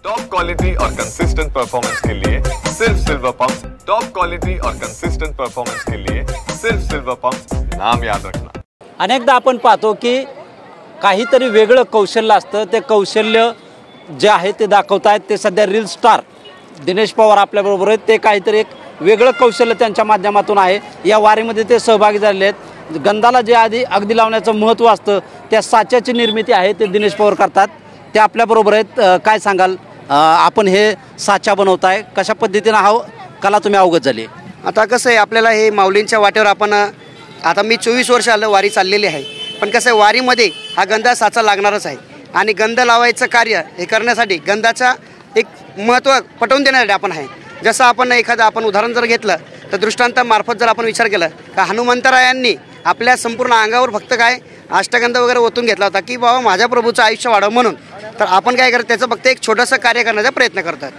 Top quality और consistent performance के लिए सिर्फ सिल्वर पंप्स। टॉप क्वालिटी और कंसिस्टेंट परफॉर्मेंस के लिए सिर्फ सिल्वर पंप्स, नाम याद रखना। अनेकदा आपण पाहतो की काहीतरी वेगळं कौशल्य असतं, ते कौशल्य जे आहे ते दाखवतायत। ते सध्या रील स्टार दिनेश पवार आपल्याबरोबर आहेत। ते काहीतरी एक वेगळं कौशल्य त्यांच्या माध्यमातून आहे। या वारीमध्ये ते सहभागी झालेले आहेत। गंधाला जे आधी अगदी लावण्याचं महत्त्व असतं, त्या साच्याची निर्मिती आहे ते दिनेश पवार करतात। ते आपल्याबरोबर आहेत। काय सांगाल, आपण हे साचा बनवताय, कशा पद्धतीने हा कला तुम्ही अवगत झाली? आता कसं आहे, आपल्याला हे माऊलींच्या वाटेवर आपण आता मी 24 वर्ष आलं वारी चाललेली आहे। पण कसं आहे, वारीमध्ये हा गंधा साचा लागणारच आहे आणि गंध लावायचं कार्य हे करण्यासाठी गंधाचा एक महत्त्व पटवून देण्यासाठी आपण आहे। जसं आपण एखादं आपण उदाहरण जर घेतलं तर दृष्टांतामार्फत जर आपण विचार केला का हनुमंतरायांनी आपल्या संपूर्ण अंगावर फक्त काय अष्टगंध वगैरे ओतून घेतला होता की बाबा माझ्या प्रभूचं आयुष्य वाढव म्हणून। तर आपण काय करतो, त्याचं फक्त एक छोटंसं कार्य करण्याचा प्रयत्न करतात।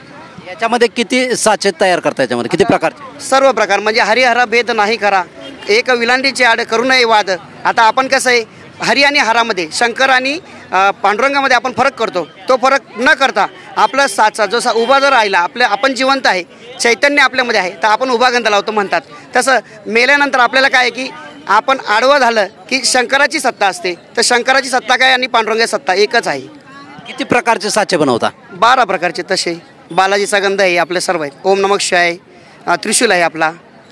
याच्यामध्ये किती साचे तयार करता, याच्यामध्ये किती प्रकारचे? सर्व प्रकार, म्हणजे हरिहरा भेद नाही करा, एक विलांडीची आड करू नये वाद। आता आपण कसं आहे, हरी आणि हरामध्ये शंकर आणि पांडुरंगामध्ये आपण फरक करतो। तो फरक न करता आपला साचा जसा उभा जर राहिला, आपण जिवंत आहे, चैतन्य आपल्यामध्ये आहे, तर आपण उभा गंध लावतो म्हणतात। तसं मेल्यानंतर आपल्याला काय आहे की आपण आडवं झालं की शंकराची सत्ता असते, तर शंकराची सत्ता काय आणि पांडुरंगाची सत्ता एकच आहे। किती प्रकारचे साचे बनवता? 12 प्रकारचे। तसे बालाजीचा गंध आहे, आपले सर्व आहेत। ओम नमः शिवाय, त्रिशूल आहे आपला,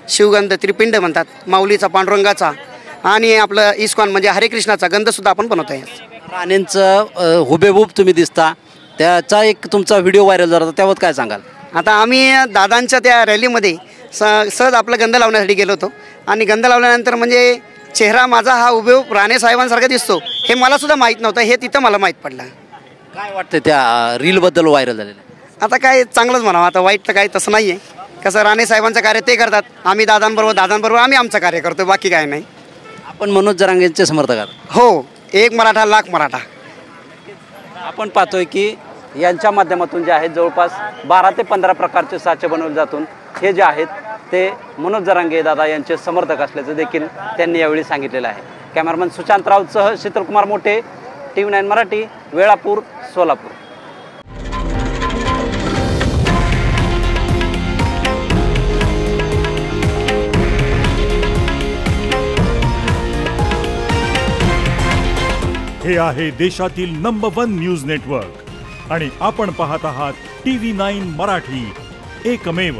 शिवगंध त्रिपिंड म्हणतात, माऊलीचा, पांडुरंगाचा आणि आपलं इस्कॉन म्हणजे हरे कृष्णाचा गंधसुद्धा आपण बनवत आहे। राणेंचं हुबेहूब तुम्ही दिसता, त्याचा एक तुमचा व्हिडिओ व्हायरल झाला, त्यावर काय सांगाल? आता आम्ही दादांच्या त्या रॅलीमध्ये सहज आपलं गंध लावण्यासाठी गेलो होतो आणि गंध लावल्यानंतर म्हणजे चेहरा माझा हा हुबेहूब राणे साहेबांसारखा दिसतो हे मला सुद्धा माहीत नव्हतं, हे तिथं मला माहीत पडलं। काय वाटतं त्या रीलबद्दल व्हायरल झालेलं? आता काय चांगलंच म्हणावं, आता वाईट तर काही तसं नाही आहे। कसं राणे साहेबांचं कार्य ते करतात, आम्ही दादांबरोबर आम्ही आमचं कार्य करतो, बाकी काय नाही। आपण मनोज जरांगेंचे समर्थक आहात? हो, एक मराठा लाख मराठा। आपण पाहतोय की यांच्या माध्यमातून जे आहेत जवळपास 12 ते 15 प्रकारचे साचे बनवले जातून हे जे आहेत ते मनोज जरांगे दादा यांचे समर्थक असल्याचं देखील त्यांनी यावेळी सांगितलेलं आहे। कॅमेरामन सुशांत राऊतसह शीतलकुमार मोठे, TV9 मराठी, वेळापूर, सोलापूर। हे आहे देशातील नंबर 1 न्यूज नेटवर्क आणि आपण पाहत आहात TV9 मराठी, एकमेव।